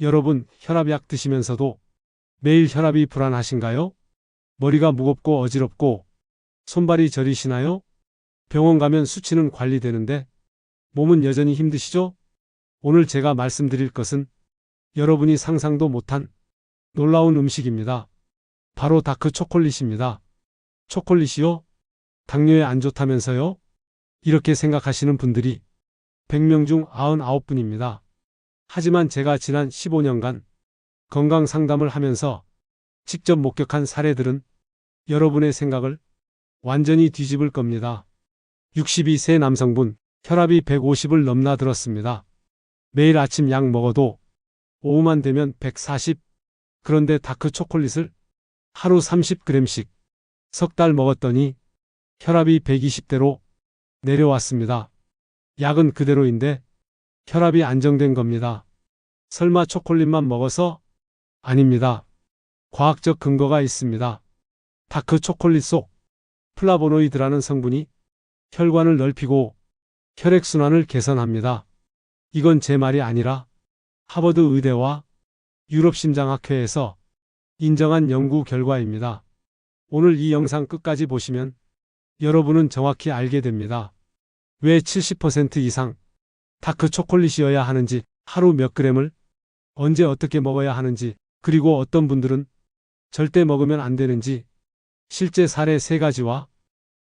여러분, 혈압약 드시면서도 매일 혈압이 불안하신가요? 머리가 무겁고 어지럽고 손발이 저리시나요? 병원 가면 수치는 관리되는데 몸은 여전히 힘드시죠? 오늘 제가 말씀드릴 것은 여러분이 상상도 못한 놀라운 음식입니다. 바로 다크 초콜릿입니다. 초콜릿이요? 당뇨에 안 좋다면서요? 이렇게 생각하시는 분들이 100명 중 99분입니다. 하지만 제가 지난 15년간 건강 상담을 하면서 직접 목격한 사례들은 여러분의 생각을 완전히 뒤집을 겁니다. 62세 남성분, 혈압이 150을 넘나들었습니다. 매일 아침 약 먹어도 오후만 되면 140. 그런데 다크 초콜릿을 하루 30g씩 석 달 먹었더니 혈압이 120대로 내려왔습니다. 약은 그대로인데 혈압이 안정된 겁니다. 설마 초콜릿만 먹어서? 아닙니다. 과학적 근거가 있습니다. 다크 초콜릿 속 플라보노이드라는 성분이 혈관을 넓히고 혈액순환을 개선합니다. 이건 제 말이 아니라 하버드 의대와 유럽심장학회에서 인정한 연구 결과입니다. 오늘 이 영상 끝까지 보시면 여러분은 정확히 알게 됩니다. 왜 70% 이상 다크 초콜릿이어야 하는지, 하루 몇 그램을 언제 어떻게 먹어야 하는지, 그리고 어떤 분들은 절대 먹으면 안 되는지, 실제 사례 3가지와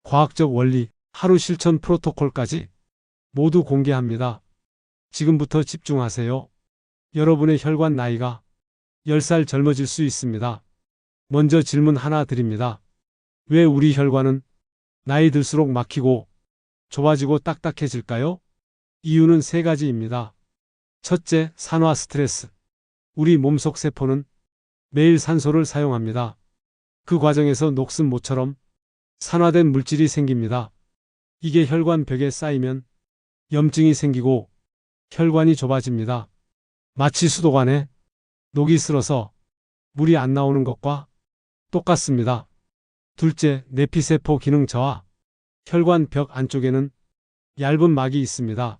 과학적 원리, 하루 실천 프로토콜까지 모두 공개합니다. 지금부터 집중하세요. 여러분의 혈관 나이가 10살 젊어질 수 있습니다. 먼저 질문 하나 드립니다. 왜 우리 혈관은 나이 들수록 막히고 좁아지고 딱딱해질까요? 이유는 3가지입니다. 첫째, 산화 스트레스. 우리 몸속 세포는 매일 산소를 사용합니다. 그 과정에서 녹슨 모처럼 산화된 물질이 생깁니다. 이게 혈관 벽에 쌓이면 염증이 생기고 혈관이 좁아집니다. 마치 수도관에 녹이 슬어서 물이 안 나오는 것과 똑같습니다. 둘째, 내피세포 기능 저하. 혈관 벽 안쪽에는 얇은 막이 있습니다.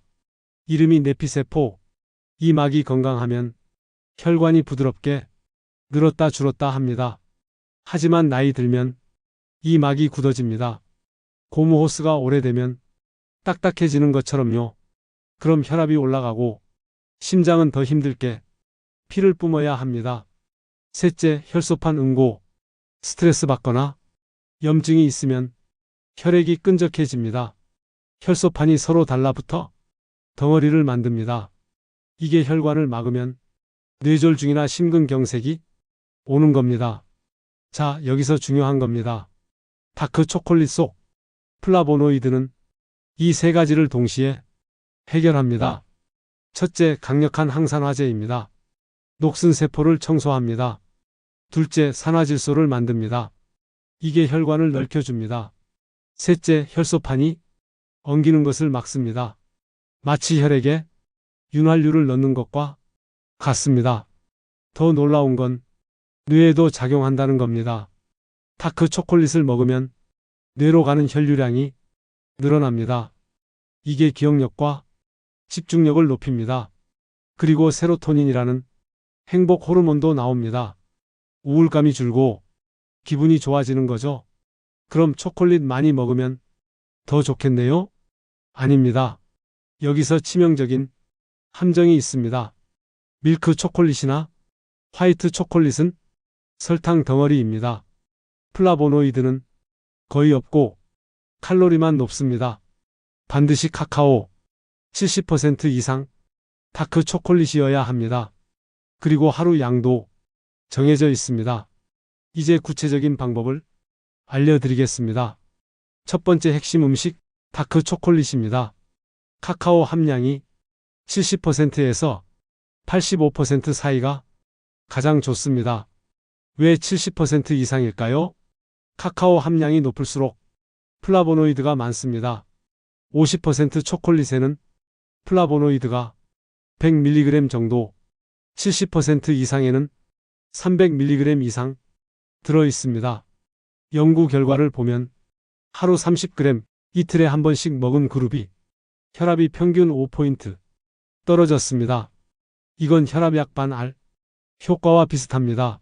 이름이 내피세포. 이 막이 건강하면 혈관이 부드럽게 늘었다 줄었다 합니다. 하지만 나이 들면 이 막이 굳어집니다. 고무 호스가 오래되면 딱딱해지는 것처럼요. 그럼 혈압이 올라가고 심장은 더 힘들게 피를 뿜어야 합니다. 셋째, 혈소판 응고. 스트레스 받거나 염증이 있으면 혈액이 끈적해집니다. 혈소판이 서로 달라붙어 덩어리를 만듭니다. 이게 혈관을 막으면 뇌졸중이나 심근경색이 오는 겁니다. 자, 여기서 중요한 겁니다. 다크 초콜릿 속 플라보노이드는 이 3가지를 동시에 해결합니다. 첫째, 강력한 항산화제입니다. 녹슨 세포를 청소합니다. 둘째, 산화질소를 만듭니다. 이게 혈관을 넓혀줍니다. 셋째, 혈소판이 엉기는 것을 막습니다. 마치 혈액에 윤활유를 넣는 것과 같습니다. 더 놀라운 건 뇌에도 작용한다는 겁니다. 다크 초콜릿을 먹으면 뇌로 가는 혈류량이 늘어납니다. 이게 기억력과 집중력을 높입니다. 그리고 세로토닌이라는 행복 호르몬도 나옵니다. 우울감이 줄고 기분이 좋아지는 거죠. 그럼 초콜릿 많이 먹으면 더 좋겠네요? 아닙니다. 여기서 치명적인 함정이 있습니다. 밀크 초콜릿이나 화이트 초콜릿은 설탕 덩어리입니다. 플라보노이드는 거의 없고 칼로리만 높습니다. 반드시 카카오 70% 이상 다크 초콜릿이어야 합니다. 그리고 하루 양도 정해져 있습니다. 이제 구체적인 방법을 알려드리겠습니다. 첫 번째 핵심 음식, 다크 초콜릿입니다. 카카오 함량이 70%에서 85% 사이가 가장 좋습니다. 왜 70% 이상일까요? 카카오 함량이 높을수록 플라보노이드가 많습니다. 50% 초콜릿에는 플라보노이드가 100mg 정도, 70% 이상에는 300mg 이상 들어있습니다. 연구 결과를 보면 하루 30g, 이틀에 한 번씩 먹은 그룹이 혈압이 평균 5포인트 떨어졌습니다. 이건 혈압약 반 알, 효과와 비슷합니다.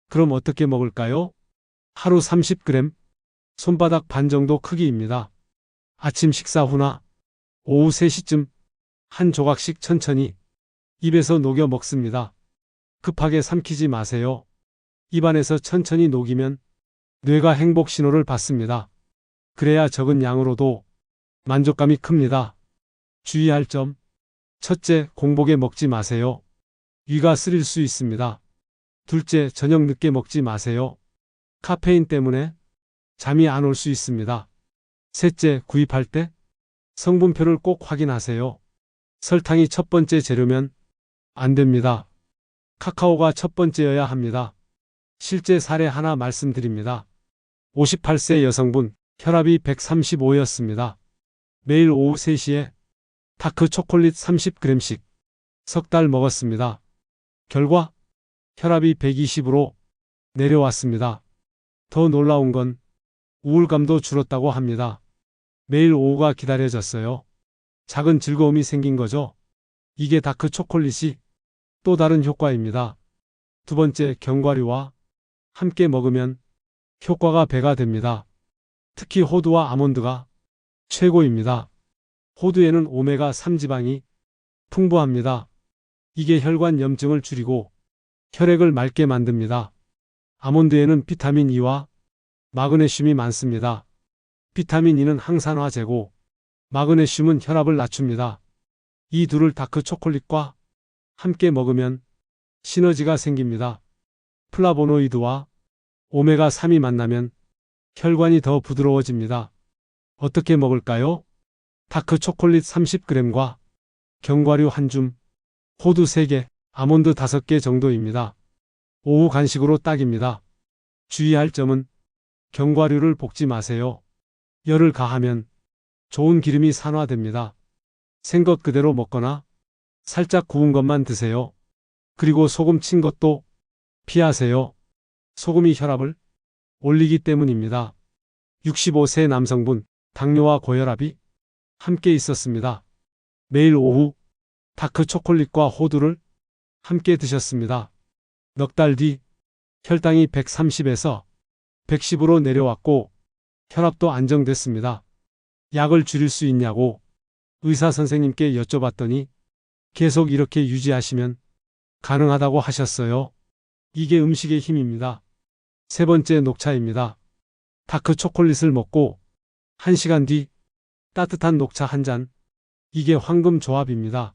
그럼 어떻게 먹을까요? 하루 30g, 손바닥 반 정도 크기입니다. 아침 식사 후나 오후 3시쯤 한 조각씩 천천히 입에서 녹여 먹습니다. 급하게 삼키지 마세요. 입안에서 천천히 녹이면 뇌가 행복 신호를 받습니다. 그래야 적은 양으로도 만족감이 큽니다. 주의할 점. 첫째, 공복에 먹지 마세요. 위가 쓰릴 수 있습니다. 둘째, 저녁 늦게 먹지 마세요. 카페인 때문에 잠이 안 올 수 있습니다. 셋째, 구입할 때 성분표를 꼭 확인하세요. 설탕이 첫 번째 재료면 안 됩니다. 카카오가 첫 번째여야 합니다. 실제 사례 하나 말씀드립니다. 58세 여성분, 혈압이 135였습니다. 매일 오후 3시에 다크 초콜릿 30g씩 석 달 먹었습니다. 결과 혈압이 120으로 내려왔습니다. 더 놀라운 건 우울감도 줄었다고 합니다. 매일 오후가 기다려졌어요. 작은 즐거움이 생긴 거죠. 이게 다크 초콜릿이 또 다른 효과입니다. 두 번째, 견과류와 함께 먹으면 효과가 배가 됩니다. 특히 호두와 아몬드가 최고입니다. 호두에는 오메가3 지방이 풍부합니다. 이게 혈관 염증을 줄이고 혈액을 맑게 만듭니다. 아몬드에는 비타민 E와 마그네슘이 많습니다. 비타민 E는 항산화제고 마그네슘은 혈압을 낮춥니다. 이 둘을 다크 초콜릿과 함께 먹으면 시너지가 생깁니다. 플라보노이드와 오메가3이 만나면 혈관이 더 부드러워집니다. 어떻게 먹을까요? 다크 초콜릿 30g과 견과류 1줌, 호두 3개, 아몬드 5개 정도입니다. 오후 간식으로 딱입니다. 주의할 점은 견과류를 볶지 마세요. 열을 가하면 좋은 기름이 산화됩니다. 생것 그대로 먹거나 살짝 구운 것만 드세요. 그리고 소금 친 것도 피하세요. 소금이 혈압을 올리기 때문입니다. 65세 남성분, 당뇨와 고혈압이 함께 있었습니다. 매일 오후 다크 초콜릿과 호두를 함께 드셨습니다. 넉 달 뒤 혈당이 130에서 110으로 내려왔고 혈압도 안정됐습니다. 약을 줄일 수 있냐고 의사 선생님께 여쭤봤더니 계속 이렇게 유지하시면 가능하다고 하셨어요. 이게 음식의 힘입니다. 세 번째, 녹차입니다. 다크 초콜릿을 먹고 1시간 뒤 따뜻한 녹차 한 잔. 이게 황금 조합입니다.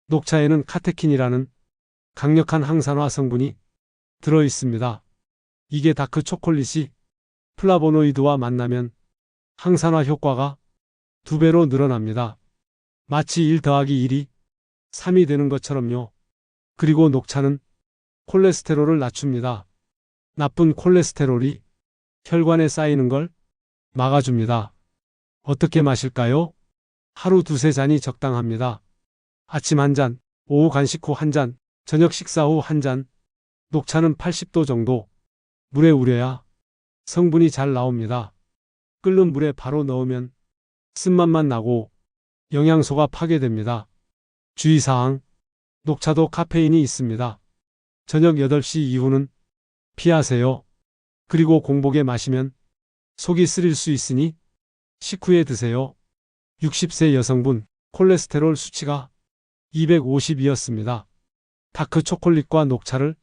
녹차에는 카테킨이라는 강력한 항산화 성분이 들어 있습니다. 이게 다크 초콜릿이 플라보노이드와 만나면 항산화 효과가 2배로 늘어납니다. 마치 1 더하기 1이 3이 되는 것처럼요. 그리고 녹차는 콜레스테롤을 낮춥니다. 나쁜 콜레스테롤이 혈관에 쌓이는 걸 막아줍니다. 어떻게 마실까요? 하루 2-3잔이 적당합니다. 아침 1잔, 오후 간식 후 1잔, 저녁 식사 후 1잔. 녹차는 80도 정도 물에 우려야 성분이 잘 나옵니다. 끓는 물에 바로 넣으면 쓴맛만 나고 영양소가 파괴됩니다. 주의사항, 녹차도 카페인이 있습니다. 저녁 8시 이후는 피하세요. 그리고 공복에 마시면 속이 쓰릴 수 있으니 식후에 드세요. 60세 여성분, 콜레스테롤 수치가 250이었습니다. 다크 초콜릿과 녹차를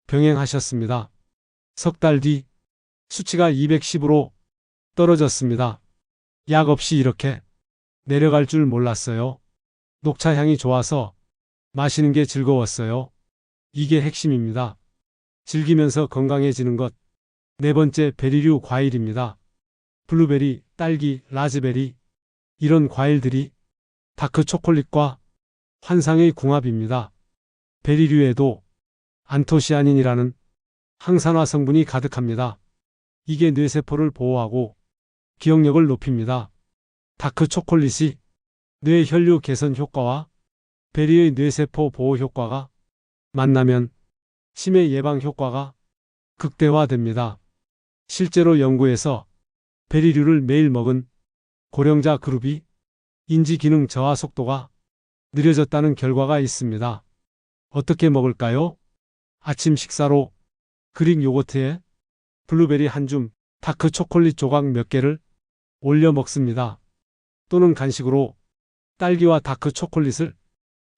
병행하셨습니다. 석 달 뒤 수치가 210으로 떨어졌습니다. 약 없이 이렇게 내려갈 줄 몰랐어요. 녹차 향이 좋아서 마시는 게 즐거웠어요. 이게 핵심입니다. 즐기면서 건강해지는 것. 네 번째, 베리류 과일입니다. 블루베리, 딸기, 라즈베리 이런 과일들이 다크 초콜릿과 환상의 궁합입니다. 베리류에도 안토시아닌이라는 항산화 성분이 가득합니다. 이게 뇌세포를 보호하고 기억력을 높입니다. 다크 초콜릿이 뇌 혈류 개선 효과와 베리의 뇌세포 보호 효과가 만나면 치매 예방 효과가 극대화됩니다. 실제로 연구에서 베리류를 매일 먹은 고령자 그룹이 인지기능 저하 속도가 느려졌다는 결과가 있습니다. 어떻게 먹을까요? 아침 식사로 그릭 요거트에 블루베리 한 줌, 다크 초콜릿 조각 몇 개를 올려 먹습니다. 또는 간식으로 딸기와 다크 초콜릿을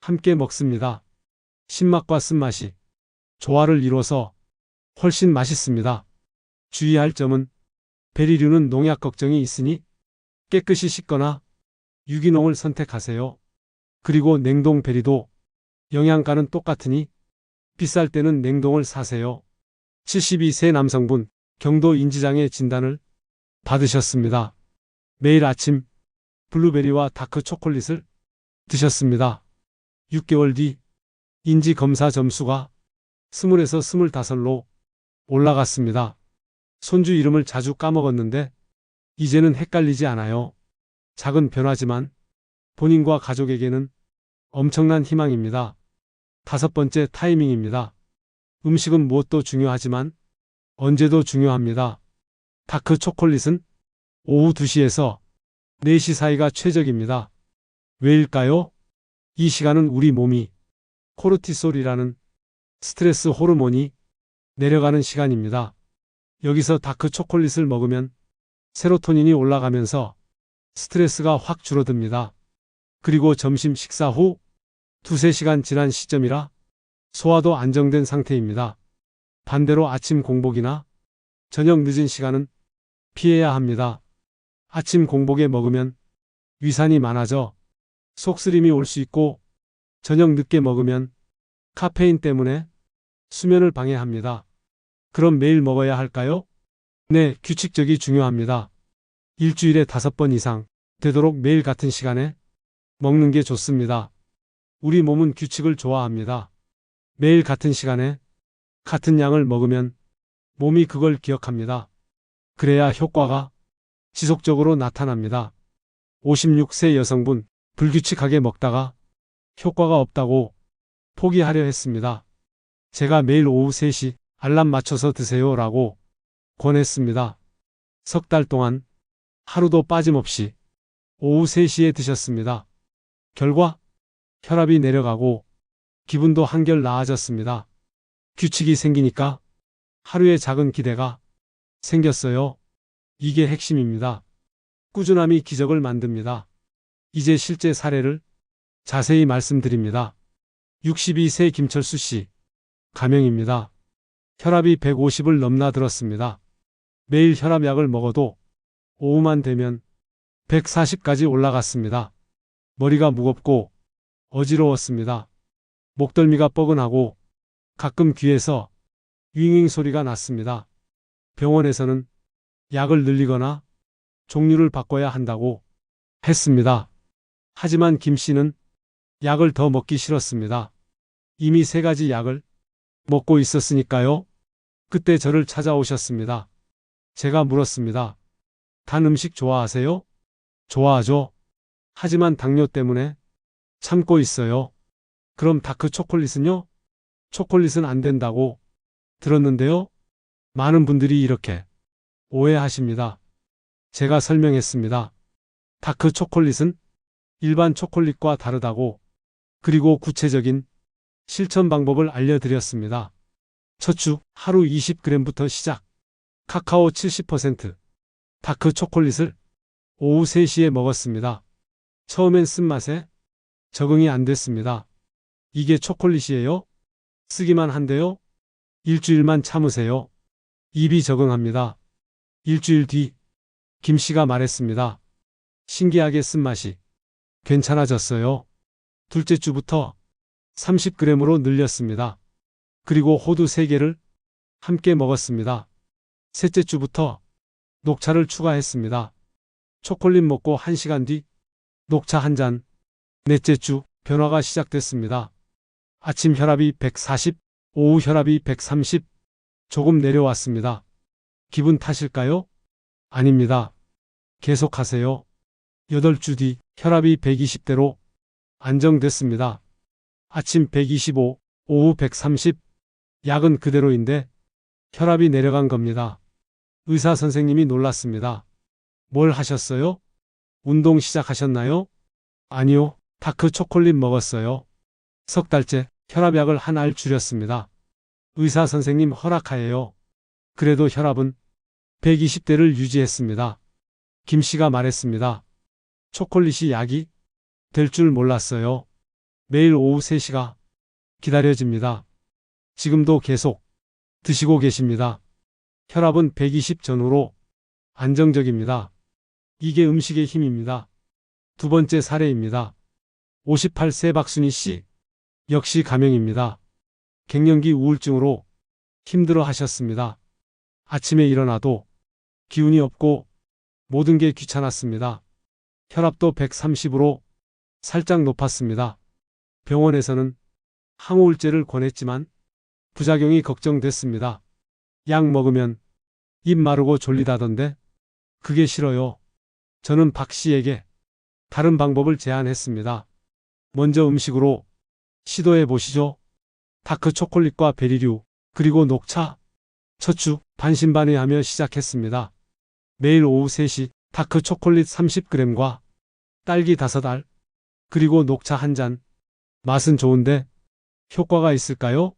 함께 먹습니다. 신맛과 쓴맛이 조화를 이뤄서 훨씬 맛있습니다. 주의할 점은 베리류는 농약 걱정이 있으니 깨끗이 씻거나 유기농을 선택하세요. 그리고 냉동 베리도 영양가는 똑같으니 비쌀 때는 냉동을 사세요. 72세 남성분, 경도 인지장애 진단을 받으셨습니다. 매일 아침 블루베리와 다크 초콜릿을 드셨습니다. 6개월 뒤 인지 검사 점수가 20에서 25로 올라갔습니다. 손주 이름을 자주 까먹었는데 이제는 헷갈리지 않아요. 작은 변화지만 본인과 가족에게는 엄청난 희망입니다. 5번째, 타이밍입니다. 음식은 무엇도 중요하지만 언제도 중요합니다. 다크 초콜릿은 오후 2시에서 4시 사이가 최적입니다. 왜일까요? 이 시간은 우리 몸이 코르티솔이라는 스트레스 호르몬이 내려가는 시간입니다. 여기서 다크 초콜릿을 먹으면 세로토닌이 올라가면서 스트레스가 확 줄어듭니다. 그리고 점심 식사 후 2~3시간 지난 시점이라 소화도 안정된 상태입니다. 반대로 아침 공복이나 저녁 늦은 시간은 피해야 합니다. 아침 공복에 먹으면 위산이 많아져 속쓰림이 올 수 있고 저녁 늦게 먹으면 카페인 때문에 수면을 방해합니다. 그럼 매일 먹어야 할까요? 네, 규칙적이 중요합니다. 일주일에 5번 이상 되도록 매일 같은 시간에 먹는 게 좋습니다. 우리 몸은 규칙을 좋아합니다. 매일 같은 시간에 같은 양을 먹으면 몸이 그걸 기억합니다. 그래야 효과가 지속적으로 나타납니다. 56세 여성분, 불규칙하게 먹다가 효과가 없다고 포기하려 했습니다. 제가 매일 오후 3시 알람 맞춰서 드세요 라고 권했습니다. 3달 동안 하루도 빠짐없이 오후 3시에 드셨습니다. 결과 혈압이 내려가고 기분도 한결 나아졌습니다. 규칙이 생기니까 하루에 작은 기대가 생겼어요. 이게 핵심입니다. 꾸준함이 기적을 만듭니다. 이제 실제 사례를 자세히 말씀드립니다. 62세 김철수 씨, 가명입니다. 혈압이 150을 넘나들었습니다. 매일 혈압약을 먹어도 오후만 되면 140까지 올라갔습니다. 머리가 무겁고 어지러웠습니다. 목덜미가 뻐근하고 가끔 귀에서 윙윙 소리가 났습니다. 병원에서는 약을 늘리거나 종류를 바꿔야 한다고 했습니다. 하지만 김 씨는 약을 더 먹기 싫었습니다. 이미 3가지 약을 먹고 있었으니까요. 그때 저를 찾아오셨습니다. 제가 물었습니다. 단 음식 좋아하세요? 좋아하죠. 하지만 당뇨 때문에 참고 있어요. 그럼 다크 초콜릿은요? 초콜릿은 안 된다고 들었는데요. 많은 분들이 이렇게 오해하십니다. 제가 설명했습니다. 다크 초콜릿은 일반 초콜릿과 다르다고, 그리고 구체적인 실천 방법을 알려드렸습니다. 첫 주 하루 20g부터 시작. 카카오 70%, 다크 초콜릿을 오후 3시에 먹었습니다. 처음엔 쓴맛에 적응이 안 됐습니다. 이게 초콜릿이에요? 쓰기만 한데요? 일주일만 참으세요. 입이 적응합니다. 일주일 뒤 김 씨가 말했습니다. 신기하게 쓴맛이 괜찮아졌어요. 둘째 주부터 30g으로 늘렸습니다. 그리고 호두 3개를 함께 먹었습니다. 셋째 주부터 녹차를 추가했습니다. 초콜릿 먹고 1시간 뒤 녹차 1잔. 넷째 주 변화가 시작됐습니다. 아침 혈압이 140, 오후 혈압이 130, 조금 내려왔습니다. 기분 탓일까요? 아닙니다. 계속하세요. 8주 뒤 혈압이 120대로 안정됐습니다. 아침 125, 오후 130, 약은 그대로인데 혈압이 내려간 겁니다. 의사 선생님이 놀랐습니다. 뭘 하셨어요? 운동 시작하셨나요? 아니요, 다크 초콜릿 먹었어요. 3달째 혈압약을 한 알 줄였습니다. 의사 선생님 허락하에요. 그래도 혈압은 120대를 유지했습니다. 김 씨가 말했습니다. 초콜릿이 약이 될 줄 몰랐어요. 매일 오후 3시가 기다려집니다. 지금도 계속 드시고 계십니다. 혈압은 120 전후로 안정적입니다. 이게 음식의 힘입니다. 두 번째 사례입니다. 58세 박순희 씨. 역시 가명입니다. 갱년기 우울증으로 힘들어 하셨습니다. 아침에 일어나도 기운이 없고 모든 게 귀찮았습니다. 혈압도 130으로 살짝 높았습니다. 병원에서는 항우울제를 권했지만 부작용이 걱정됐습니다. 약 먹으면 입 마르고 졸리다던데 그게 싫어요. 저는 박 씨에게 다른 방법을 제안했습니다. 먼저 음식으로 시도해 보시죠. 다크 초콜릿과 베리류, 그리고 녹차, 척추, 반신반의하며 시작했습니다. 매일 오후 3시 다크 초콜릿 30g과 딸기 5알, 그리고 녹차 1잔. 맛은 좋은데 효과가 있을까요?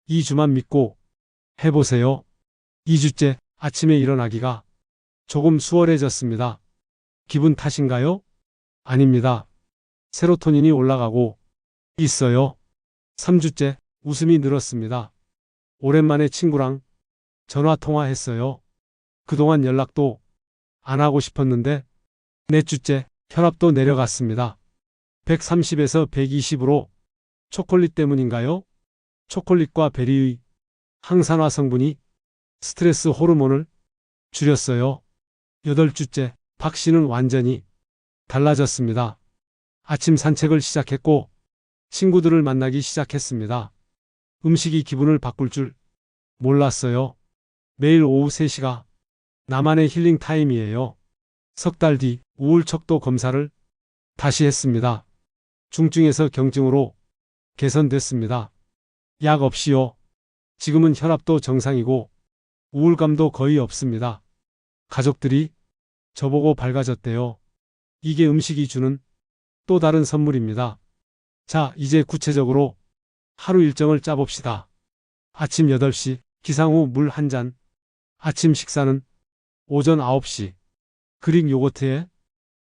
2주만 믿고 해보세요. 2주째 아침에 일어나기가 조금 수월해졌습니다. 기분 탓인가요? 아닙니다. 세로토닌이 올라가고 있어요. 3주째 웃음이 늘었습니다. 오랜만에 친구랑 전화 통화했어요. 그동안 연락도 안 하고 싶었는데 4주째 혈압도 내려갔습니다. 130에서 120으로 초콜릿 때문인가요? 초콜릿과 베리의 항산화 성분이 스트레스 호르몬을 줄였어요. 8주째 박 씨는 완전히 달라졌습니다. 아침 산책을 시작했고 친구들을 만나기 시작했습니다. 음식이 기분을 바꿀 줄 몰랐어요. 매일 오후 3시가 나만의 힐링 타임이에요. 석 달 뒤 우울 척도 검사를 다시 했습니다. 중증에서 경증으로 개선됐습니다. 약 없이요. 지금은 혈압도 정상이고 우울감도 거의 없습니다. 가족들이 저보고 밝아졌대요. 이게 음식이 주는 또 다른 선물입니다. 자, 이제 구체적으로 하루 일정을 짜봅시다. 아침 8시 기상 후 물 1잔. 아침 식사는 오전 9시 그릭 요거트에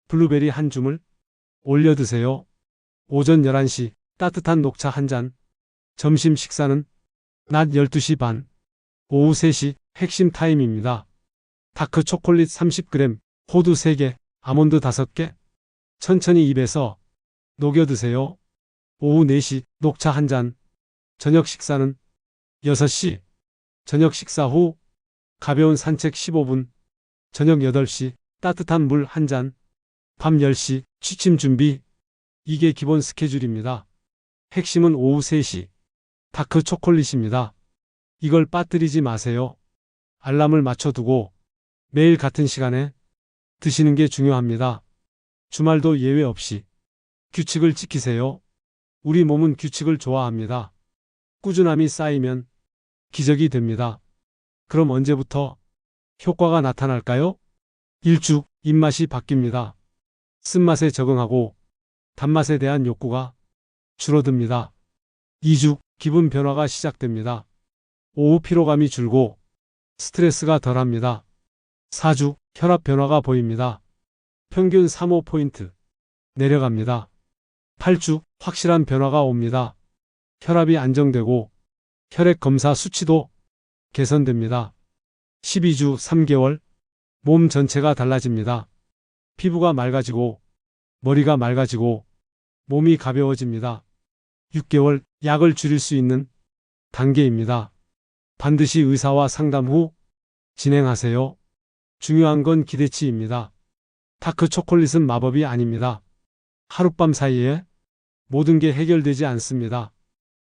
블루베리 한 줌을 올려 드세요. 오전 11시 따뜻한 녹차 1잔. 점심 식사는 낮 12시 반. 오후 3시 핵심 타임입니다. 다크 초콜릿 30g, 호두 3개, 아몬드 5개. 천천히 입에서 녹여 드세요. 오후 4시 녹차 1잔. 저녁 식사는 6시. 저녁 식사 후 가벼운 산책 15분. 저녁 8시 따뜻한 물 1잔. 밤 10시 취침 준비. 이게 기본 스케줄입니다. 핵심은 오후 3시 다크 초콜릿입니다. 이걸 빠뜨리지 마세요. 알람을 맞춰두고 매일 같은 시간에 드시는 게 중요합니다. 주말도 예외 없이 규칙을 지키세요. 우리 몸은 규칙을 좋아합니다. 꾸준함이 쌓이면 기적이 됩니다. 그럼 언제부터 효과가 나타날까요? 1주 입맛이 바뀝니다. 쓴맛에 적응하고 단맛에 대한 욕구가 줄어듭니다. 2주 기분 변화가 시작됩니다. 오후 피로감이 줄고 스트레스가 덜합니다. 4주 혈압 변화가 보입니다. 평균 3~5포인트 내려갑니다. 8주 확실한 변화가 옵니다. 혈압이 안정되고 혈액 검사 수치도 개선됩니다. 12주 3개월 몸 전체가 달라집니다. 피부가 맑아지고 머리가 맑아지고 몸이 가벼워집니다. 6개월 약을 줄일 수 있는 단계입니다. 반드시 의사와 상담 후 진행하세요. 중요한 건 기대치입니다. 다크 초콜릿은 마법이 아닙니다. 하룻밤 사이에 모든 게 해결되지 않습니다.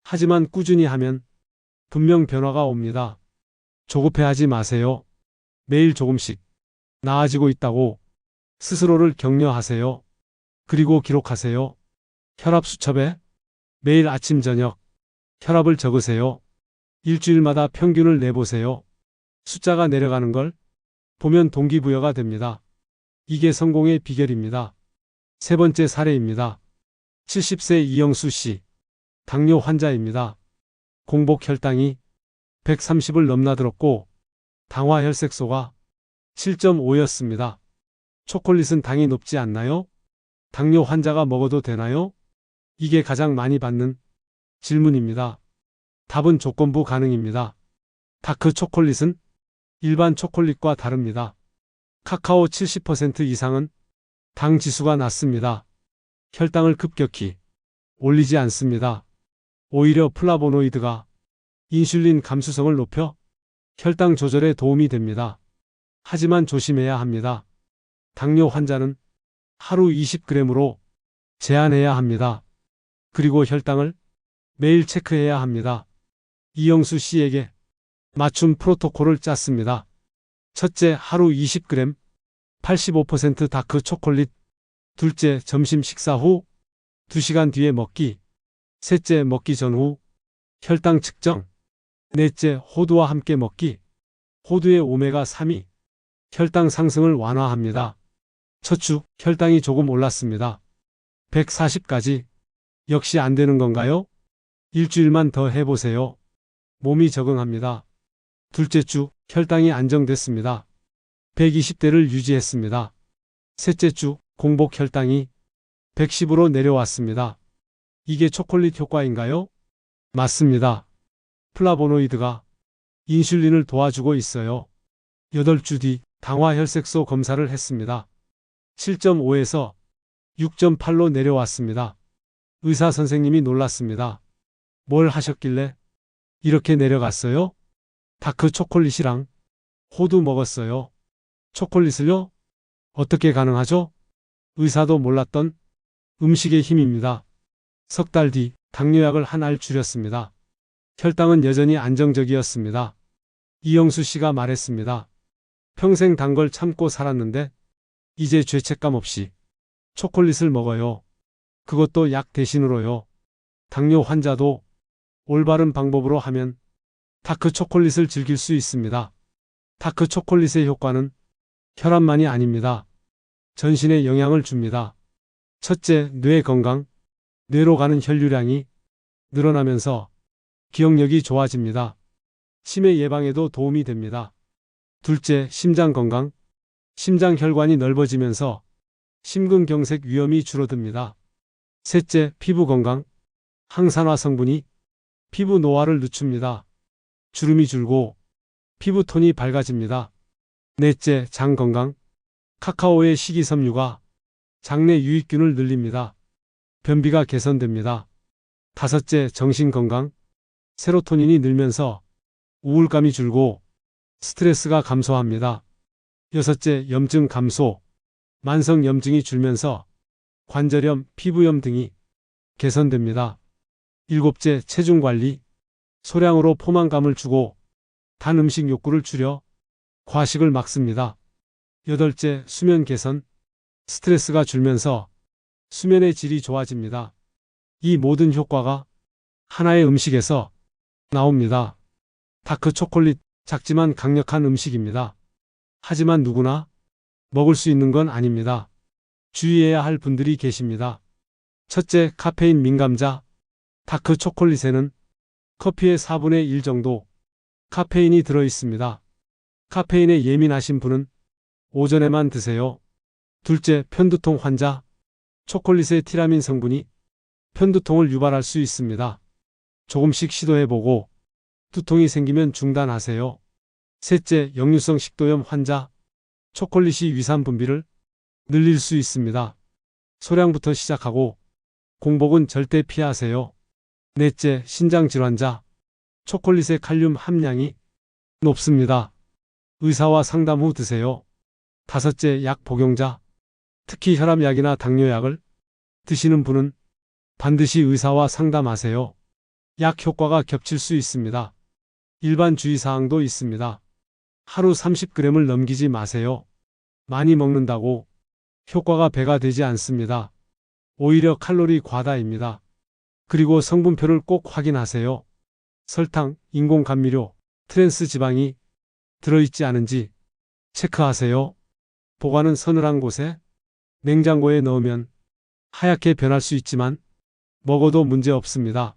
하지만 꾸준히 하면 분명 변화가 옵니다. 조급해하지 마세요. 매일 조금씩 나아지고 있다고 스스로를 격려하세요. 그리고 기록하세요. 혈압 수첩에 매일 아침 저녁 혈압을 적으세요. 일주일마다 평균을 내보세요. 숫자가 내려가는 걸 보면 동기부여가 됩니다. 이게 성공의 비결입니다. 세 번째 사례입니다. 70세 이영수 씨. 당뇨 환자입니다. 공복 혈당이 130을 넘나들었고 당화 혈색소가 7.5였습니다. 초콜릿은 당이 높지 않나요? 당뇨 환자가 먹어도 되나요? 이게 가장 많이 받는 질문입니다. 답은 조건부 가능입니다. 다크 초콜릿은 일반 초콜릿과 다릅니다. 카카오 70% 이상은 당 지수가 낮습니다. 혈당을 급격히 올리지 않습니다. 오히려 플라보노이드가 인슐린 감수성을 높여 혈당 조절에 도움이 됩니다. 하지만 조심해야 합니다. 당뇨 환자는 하루 20g으로 제한해야 합니다. 그리고 혈당을 매일 체크해야 합니다. 이영수 씨에게 맞춤 프로토콜을 짰습니다. 첫째, 하루 20g, 85% 다크 초콜릿. 둘째, 점심 식사 후 2시간 뒤에 먹기. 셋째, 먹기 전후 혈당 측정. 넷째, 호두와 함께 먹기. 호두의 오메가3이 혈당 상승을 완화합니다. 첫 주 혈당이 조금 올랐습니다. 140까지. 역시 안 되는 건가요? 일주일만 더 해보세요. 몸이 적응합니다. 둘째 주 혈당이 안정됐습니다. 120대를 유지했습니다. 셋째 주 공복 혈당이 110으로 내려왔습니다. 이게 초콜릿 효과인가요? 맞습니다. 플라보노이드가 인슐린을 도와주고 있어요. 8주 뒤 당화 혈색소 검사를 했습니다. 7.5에서 6.8로 내려왔습니다. 의사 선생님이 놀랐습니다. 뭘 하셨길래 이렇게 내려갔어요? 다크 초콜릿이랑 호두 먹었어요. 초콜릿을요? 어떻게 가능하죠? 의사도 몰랐던 음식의 힘입니다. 석 달 뒤 당뇨약을 한 알 줄였습니다. 혈당은 여전히 안정적이었습니다. 이영수 씨가 말했습니다. 평생 단 걸 참고 살았는데 이제 죄책감 없이 초콜릿을 먹어요. 그것도 약 대신으로요. 당뇨 환자도 올바른 방법으로 하면 다크 초콜릿을 즐길 수 있습니다. 다크 초콜릿의 효과는 혈압만이 아닙니다. 전신에 영향을 줍니다. 첫째, 뇌 건강. 뇌로 가는 혈류량이 늘어나면서 기억력이 좋아집니다. 치매 예방에도 도움이 됩니다. 둘째, 심장 건강. 심장 혈관이 넓어지면서 심근경색 위험이 줄어듭니다. 셋째, 피부 건강. 항산화 성분이 피부 노화를 늦춥니다. 주름이 줄고 피부톤이 밝아집니다. 넷째, 장 건강. 카카오의 식이섬유가 장내 유익균을 늘립니다. 변비가 개선됩니다. 다섯째, 정신 건강. 세로토닌이 늘면서 우울감이 줄고 스트레스가 감소합니다. 여섯째, 염증 감소. 만성 염증이 줄면서 관절염, 피부염 등이 개선됩니다. 일곱째, 체중 관리. 소량으로 포만감을 주고 단 음식 욕구를 줄여 과식을 막습니다. 여덟째, 수면 개선. 스트레스가 줄면서 수면의 질이 좋아집니다. 이 모든 효과가 하나의 음식에서 나옵니다. 다크 초콜릿, 작지만 강력한 음식입니다. 하지만 누구나 먹을 수 있는 건 아닙니다. 주의해야 할 분들이 계십니다. 첫째, 카페인 민감자. 다크 초콜릿에는 커피의 4분의 1 정도 카페인이 들어 있습니다. 카페인에 예민하신 분은 오전에만 드세요. 둘째, 편두통 환자. 초콜릿의 티라민 성분이 편두통을 유발할 수 있습니다. 조금씩 시도해보고 두통이 생기면 중단하세요. 셋째, 역류성 식도염 환자. 초콜릿이 위산 분비를 늘릴 수 있습니다. 소량부터 시작하고 공복은 절대 피하세요. 넷째, 신장 질환자. 초콜릿의 칼륨 함량이 높습니다. 의사와 상담 후 드세요. 다섯째, 약 복용자. 특히 혈압약이나 당뇨약을 드시는 분은 반드시 의사와 상담하세요. 약 효과가 겹칠 수 있습니다. 일반 주의사항도 있습니다. 하루 30g을 넘기지 마세요. 많이 먹는다고 효과가 배가 되지 않습니다. 오히려 칼로리 과다입니다. 그리고 성분표를 꼭 확인하세요. 설탕, 인공감미료, 트랜스 지방이 들어있지 않은지 체크하세요. 보관은 서늘한 곳에 냉장고에 넣으면 하얗게 변할 수 있지만 먹어도 문제 없습니다.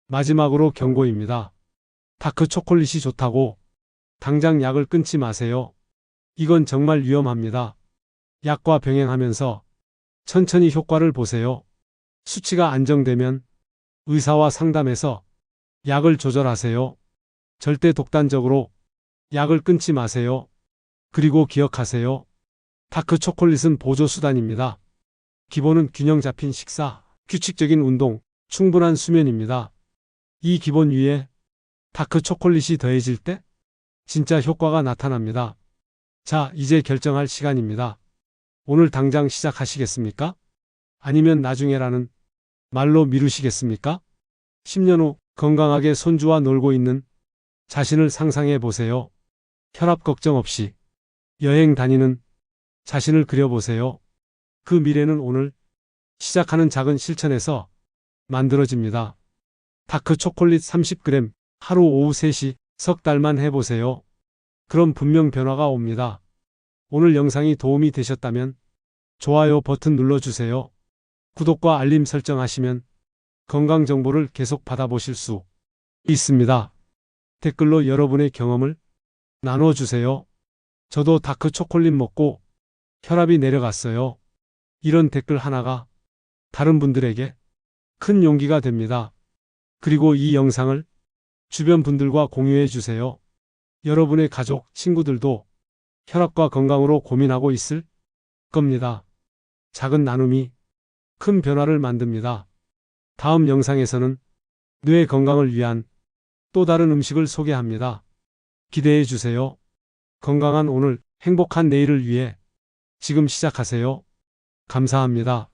마지막으로 경고입니다. 다크 초콜릿이 좋다고 당장 약을 끊지 마세요. 이건 정말 위험합니다. 약과 병행하면서 천천히 효과를 보세요. 수치가 안정되면 의사와 상담해서 약을 조절하세요. 절대 독단적으로 약을 끊지 마세요. 그리고 기억하세요. 다크 초콜릿은 보조 수단입니다. 기본은 균형 잡힌 식사, 규칙적인 운동, 충분한 수면입니다. 이 기본 위에 다크 초콜릿이 더해질 때 진짜 효과가 나타납니다. 자, 이제 결정할 시간입니다. 오늘 당장 시작하시겠습니까? 아니면 나중에라는 말로 미루시겠습니까? 10년 후 건강하게 손주와 놀고 있는 자신을 상상해 보세요. 혈압 걱정 없이 여행 다니는 자신을 그려보세요. 그 미래는 오늘 시작하는 작은 실천에서 만들어집니다. 다크 초콜릿 30g 하루 오후 3시 석 달만 해보세요. 그럼 분명 변화가 옵니다. 오늘 영상이 도움이 되셨다면 좋아요 버튼 눌러주세요. 구독과 알림 설정하시면 건강 정보를 계속 받아보실 수 있습니다. 댓글로 여러분의 경험을 나눠주세요. 저도 다크 초콜릿 먹고 혈압이 내려갔어요. 이런 댓글 하나가 다른 분들에게 큰 용기가 됩니다. 그리고 이 영상을 주변 분들과 공유해 주세요. 여러분의 가족, 친구들도 혈압과 건강으로 고민하고 있을 겁니다. 작은 나눔이 큰 변화를 만듭니다. 다음 영상에서는 뇌 건강을 위한 또 다른 음식을 소개합니다. 기대해 주세요. 건강한 오늘, 행복한 내일을 위해 지금 시작하세요. 감사합니다.